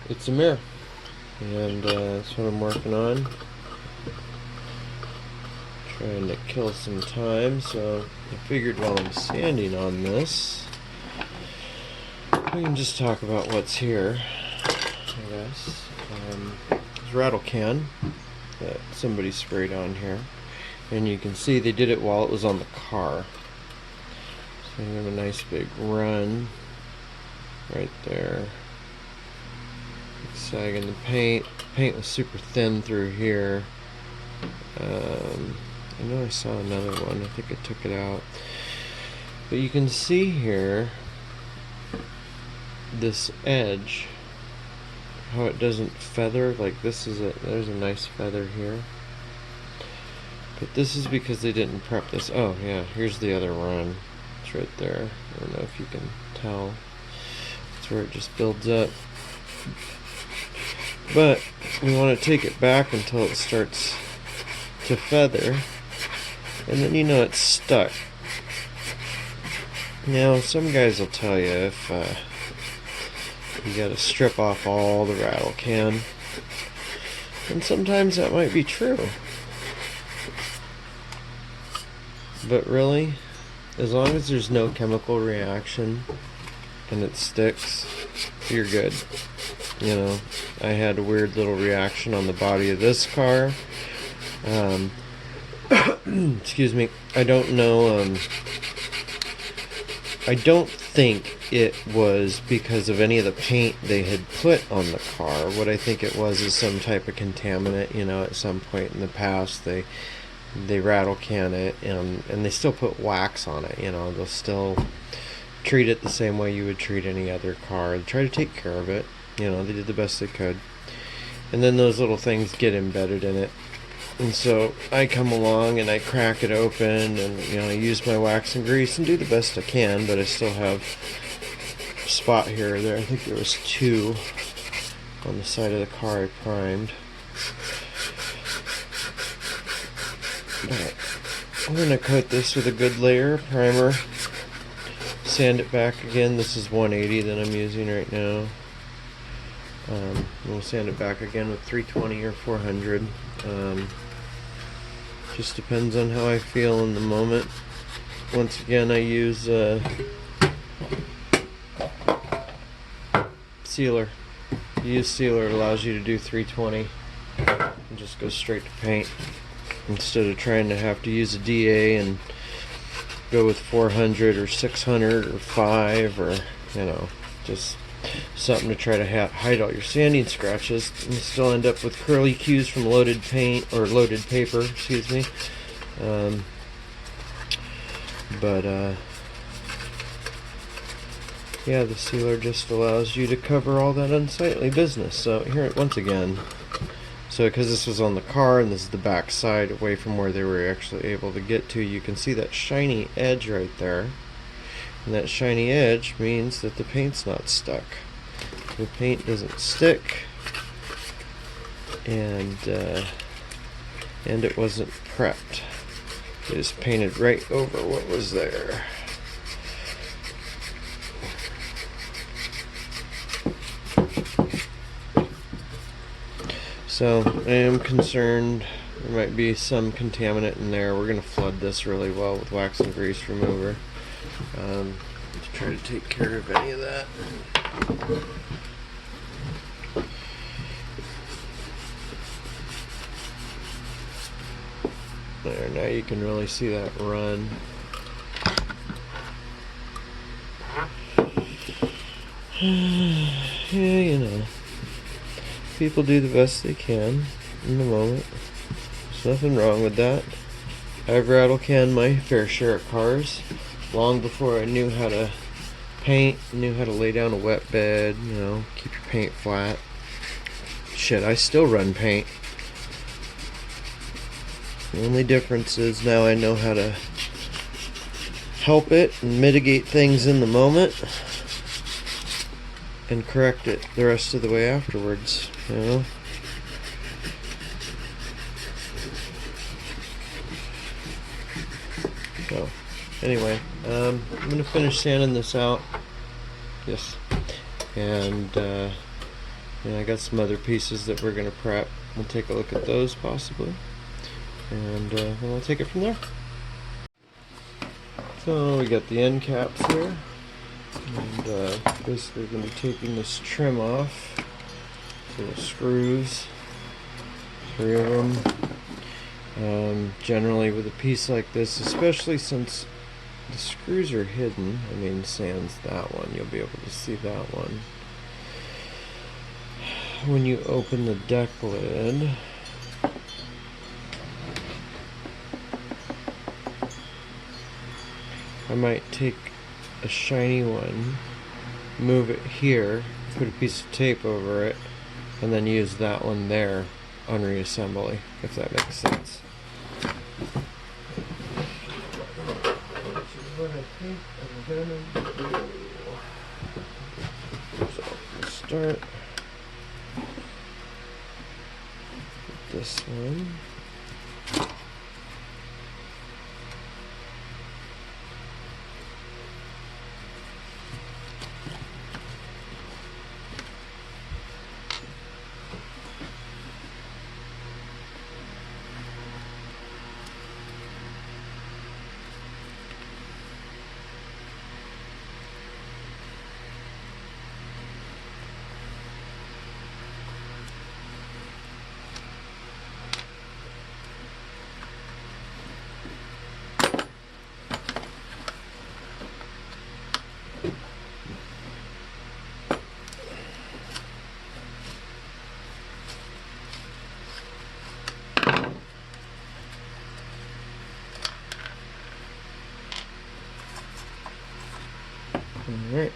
it's a mirror, and that's what I'm working on. Trying to kill some time, so I figured while I'm standing on this, we can just talk about what's here, I guess. There's a rattle can that somebody sprayed on here, and you can see they did it while it was on the car. So you have a nice big run right there. Sagging the paint. The paint was super thin through here. I know I saw another one. I think I took it out. But you can see here this edge, how it doesn't feather. Like this is there's a nice feather here. But this is because they didn't prep this. Oh yeah, here's the other run. It's right there. I don't know if you can tell. That's where it just builds up. But we want to take it back until it starts to feather, and then you know it's stuck. Now some guys will tell you if you gotta strip off all the rattle can, and sometimes that might be true, but really, as long as there's no chemical reaction and it sticks, you're good. You know, I had a weird little reaction on the body of this car. Excuse me. I don't know. I don't think it was because of any of the paint they had put on the car. What I think it was is some type of contaminant. You know, at some point in the past, they rattle can it, and they still put wax on it. You know, they'll still treat it the same way you would treat any other car. They try to take care of it. You know, they did the best they could. And then those little things get embedded in it. And so I come along and I crack it open, and you know, I use my wax and grease and do the best I can, but I still have a spot here or there. I think there was 2 on the side of the car I primed. But I'm going to coat this with a good layer of primer. Sand it back again. This is 180 that I'm using right now. We'll sand it back again with 320 or 400. Just depends on how I feel in the moment. Once again, I use sealer. You use sealer, it allows you to do 320 and just go straight to paint instead of trying to have to use a DA and go with 400 or 600 or 5, or you know, just something to try to hide all your sanding scratches, and you still end up with curly cues from loaded paint or loaded paper, excuse me. Yeah, the sealer just allows you to cover all that unsightly business. So here, once again, so because this was on the car and this is the back side away from where they were actually able to get to, you can see that shiny edge right there. And that shiny edge means that the paint's not stuck. The paint doesn't stick, and it wasn't prepped. It just painted right over what was there. So I am concerned there might be some contaminant in there. We're going to flood this really well with wax and grease remover. To try to take care of any of that. There, now you can really see that run. Yeah, you know, people do the best they can in the moment. There's nothing wrong with that. I've rattle canned my fair share of cars long before I knew how to paint, knew how to lay down a wet bed, you know, keep your paint flat. Shit, I still run paint. The only difference is now I know how to help it and mitigate things in the moment and correct it the rest of the way afterwards, you know. So, anyway, I'm going to finish sanding this out. Yes. And And I got some other pieces that we're going to prep. We'll take a look at those possibly, and then we'll take it from there. So we got the end caps here, and basically going to be taking this trim off. Little screws, 3 of them. Generally with a piece like this, especially since the screws are hidden, I mean sans that one, you'll be able to see that one. When you open the deck lid, I might take a shiny one, move it here, put a piece of tape over it, and then use that one there on reassembly, if that makes sense. Which is what I think I'm gonna do. So let's start with this one. Alright,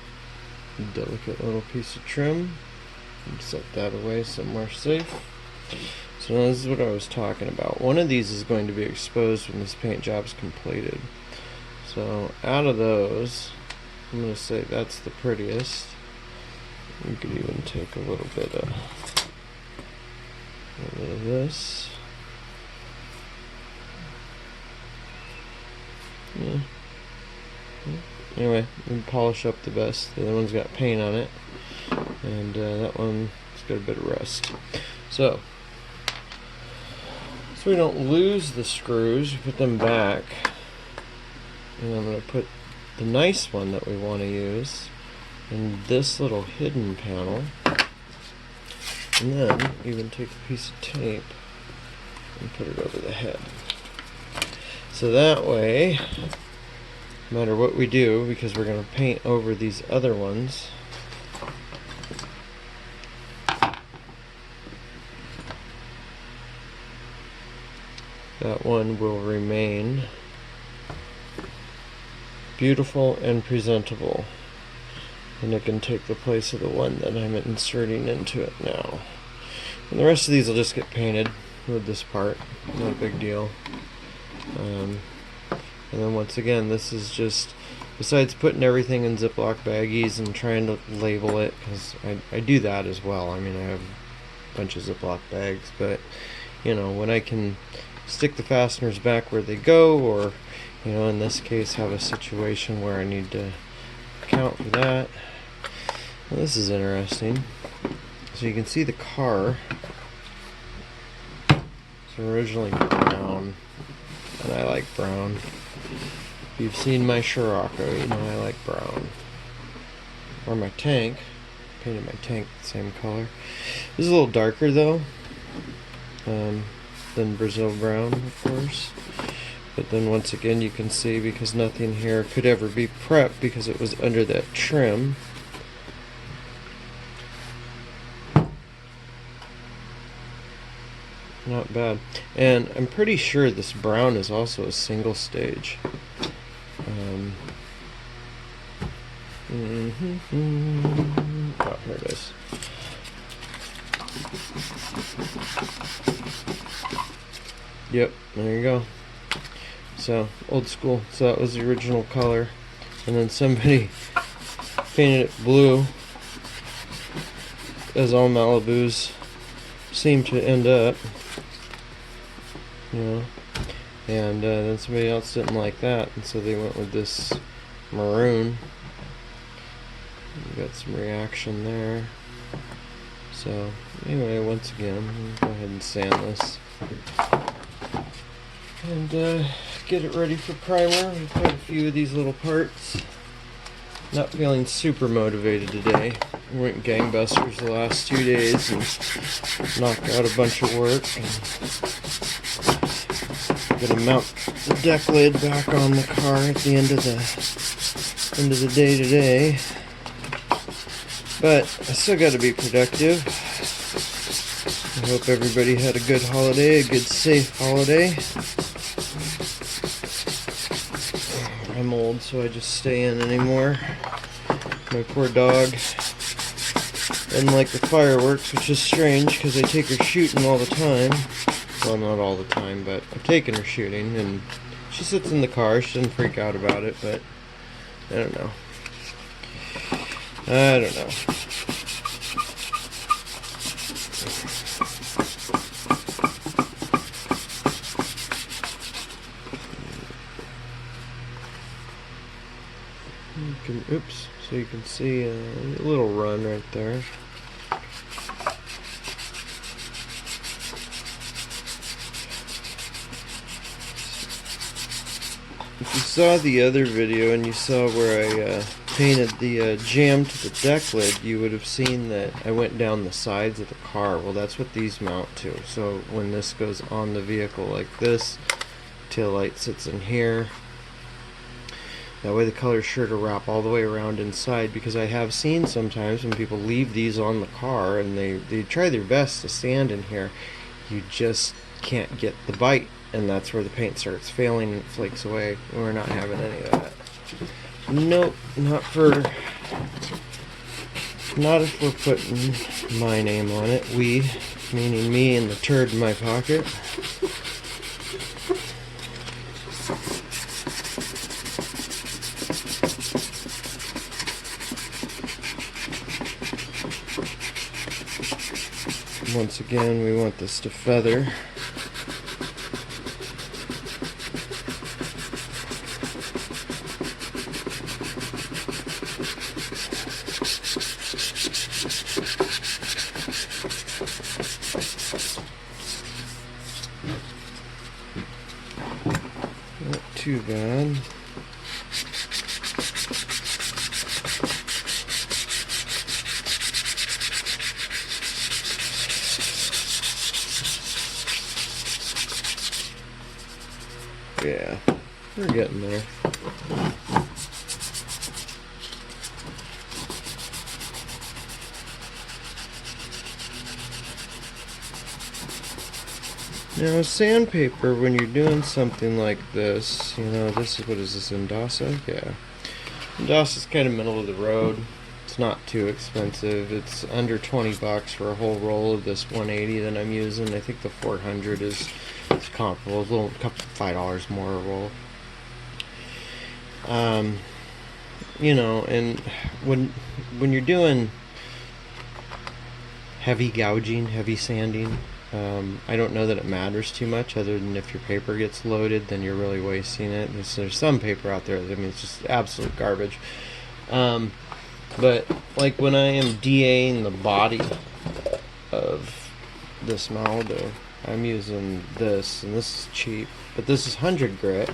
delicate little piece of trim. Set that away somewhere safe. So now this is what I was talking about. One of these is going to be exposed when this paint job's completed. So out of those, I'm going to say that's the prettiest. You could even take a little bit of this. Yeah. Anyway, we can polish up the best. The other one's got paint on it, and that one's got a bit of rust. So we don't lose the screws, we put them back, and I'm going to put the nice one that we want to use in this little hidden panel, and then even take a piece of tape and put it over the head. So that way, no matter what we do, because we're going to paint over these other ones, that one will remain beautiful and presentable, and it can take the place of the one that I'm inserting into it now. And the rest of these will just get painted with this part, not a big deal. And then once again, this is just, besides putting everything in Ziploc baggies and trying to label it, because I do that as well. I mean, I have a bunch of Ziploc bags, but you know, when I can stick the fasteners back where they go, or you know, in this case have a situation where I need to account for that. Well, this is interesting. So you can see the car. It's originally brown, and I like brown. If you've seen my Scirocco, you know I like brown. Or my tank. Painted my tank the same color. This is a little darker though than Brazil brown, of course. But then once again you can see, because nothing here could ever be prepped because it was under that trim. Not bad. And I'm pretty sure this brown is also a single stage. Oh, here it is. Yep, there you go. So, old school. So that was the original color. And then somebody painted it blue, as all Malibus seem to end up. You know, and then somebody else didn't like that, and so they went with this maroon. We got some reaction there. So anyway, once again, go ahead and sand this and get it ready for primer. We've got a few of these little parts. Not feeling super motivated today. We went gangbusters the last 2 days and knocked out a bunch of work. And gonna mount the deck lid back on the car at the end of the day today. But I still got to be productive. I hope everybody had a good holiday, a good safe holiday. I'm old, so I just stay in anymore. My poor dog doesn't like the fireworks, which is strange because I take her shooting all the time. Well, not all the time, but I've taken her shooting, and she sits in the car. She doesn't freak out about it, but I don't know. I don't know. Oops, so you can see a little run right there. If you saw the other video and you saw where I painted the jamb to the deck lid, you would have seen that I went down the sides of the car. Well, that's what these mount to. So when this goes on the vehicle like this, tail light sits in here. That way the color's sure to wrap all the way around inside, because I have seen sometimes when people leave these on the car and they try their best to sand in here, you just can't get the bite, and that's where the paint starts failing and it flakes away. We're not having any of that. Nope, not if we're putting my name on it. We, meaning me and the turd in my pocket. Once again, we want this to feather. Not too bad. Yeah, we're getting there. Now, sandpaper, when you're doing something like this, you know, this is, what is this, Indasa? Yeah. Indasa's kind of middle of the road. It's not too expensive. It's under 20 bucks for a whole roll of this 180 that I'm using. I think the 400 is comparable, a little couple $5 more a roll. You know, and when you're doing heavy gouging, heavy sanding, I don't know that it matters too much, other than if your paper gets loaded, then you're really wasting it. There's some paper out there that, I mean, it's just absolute garbage. But like when I am DAing the body of this Malibu, I'm using this, and this is cheap, but this is 100 grit,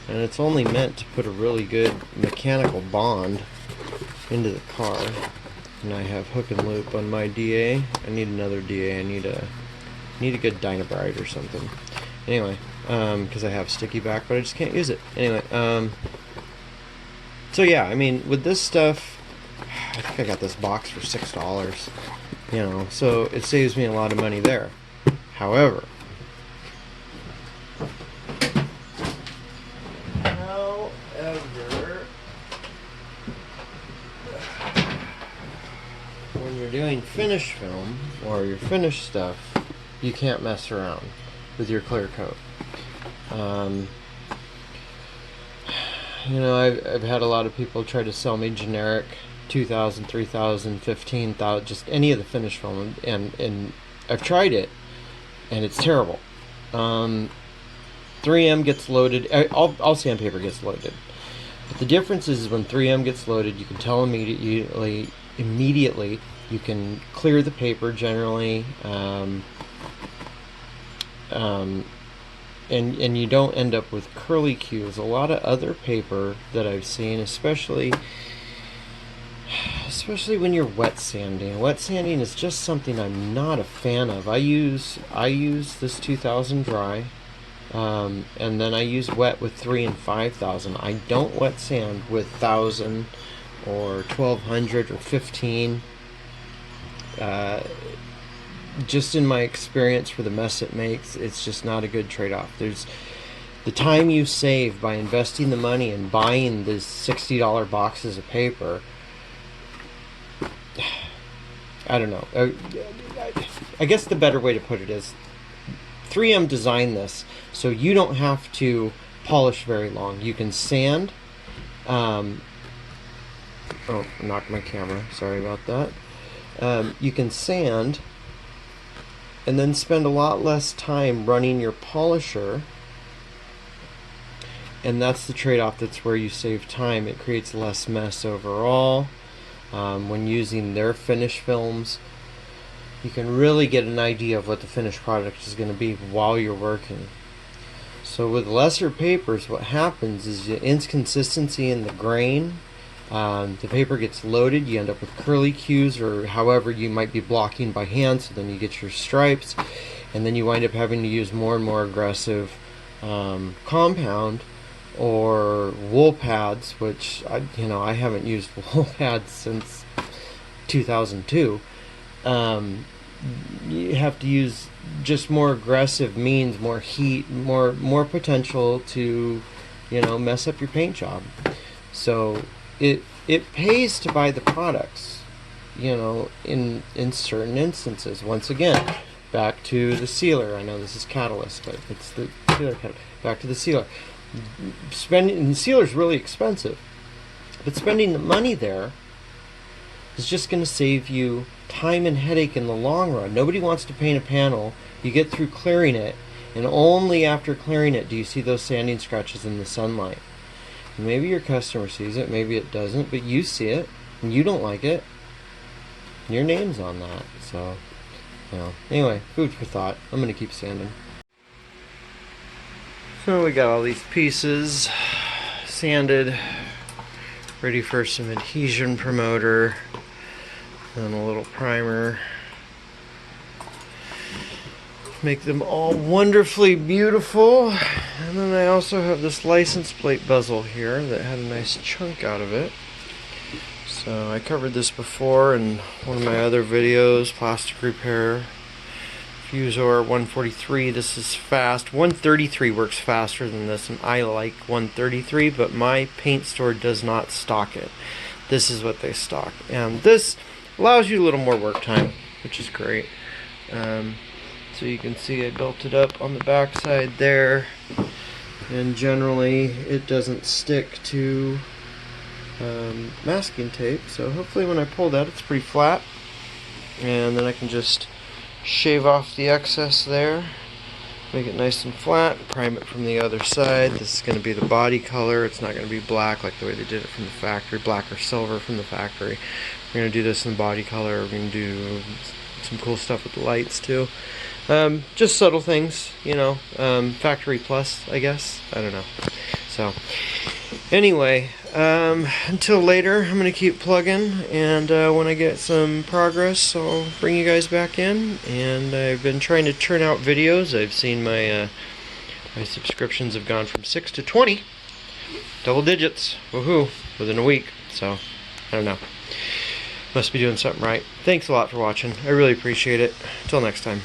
and it's only meant to put a really good mechanical bond into the car. And I have hook and loop on my DA. I need another DA. I need a good Dynabrite or something. Anyway, because I have sticky back, but I just can't use it. Anyway, so yeah, I mean, with this stuff, I think I got this box for $6. You know, so it saves me a lot of money there. However, when you're doing finish film or your finished stuff, you can't mess around with your clear coat. You know, I've had a lot of people try to sell me generic 2,000, 3,000, 15,000, just any of the finish film, and I've tried it, and it's terrible. 3M gets loaded, all sandpaper gets loaded. But the difference is when 3M gets loaded, you can tell immediately You can clear the paper generally, and you don't end up with curly cues. A lot of other paper that I've seen, especially when you're wet sanding. Wet sanding is just something I'm not a fan of. I use this 2000 dry, and then I use wet with 3 and 5000. I don't wet sand with 1000 or 1200 or 15. Just in my experience, for the mess it makes, it's just not a good trade-off. There's the time you save by investing the money and buying these $60 boxes of paper. I don't know. I guess the better way to put it is 3M designed this so you don't have to polish very long. You can sand. Oh, knocked my camera. Sorry about that. You can sand and then spend a lot less time running your polisher, and that's the trade-off. That's where you save time. It creates less mess overall. When using their finish films, you can really get an idea of what the finished product is going to be while you're working. So with lesser papers, what happens is the inconsistency in the grain. The paper gets loaded, you end up with curly cues, or however you might be blocking by hand, so then you get your stripes, and then you wind up having to use more and more aggressive compound or wool pads, which I haven't used wool pads since 2002. You have to use just more aggressive means, more heat, more potential to mess up your paint job. So it pays to buy the products, in certain instances. Once again, back to the sealer. I know this is Catalyst, but it's the sealer. Back to the sealer. The sealer's really expensive, but spending the money there is just going to save you time and headache in the long run. Nobody wants to paint a panel. You get through clearing it, and only after clearing it do you see those sanding scratches in the sunlight. Maybe your customer sees it, maybe it doesn't, but you see it, and you don't like it. Your name's on that. So, anyway, food for thought. I'm going to keep sanding. So we got all these pieces sanded, ready for some adhesion promoter, and a little primer. Make them all wonderfully beautiful. And then I also have this license plate bezel here that had a nice chunk out of it. So I covered this before in one of my other videos, plastic repair. Fusor 143, this is fast. 133 works faster than this, and I like 133, but my paint store does not stock it. This is what they stock, and this allows you a little more work time, which is great. So you can see I built it up on the back side there, and generally it doesn't stick to masking tape, so hopefully when I pull that it's pretty flat, and then I can just shave off the excess there, make it nice and flat, prime it from the other side. This is going to be the body color. It's not going to be black like the way they did it from the factory, black or silver from the factory. We're going to do this in the body color. We're going to do some cool stuff with the lights too. Just subtle things, factory plus, I guess. I don't know. So anyway, until later, I'm going to keep plugging, and when I get some progress, I'll bring you guys back in. And I've been trying to churn out videos. I've seen my subscriptions have gone from 6 to 20, double digits, woohoo, within a week. So I don't know, must be doing something right. Thanks a lot for watching. I really appreciate it. Till next time.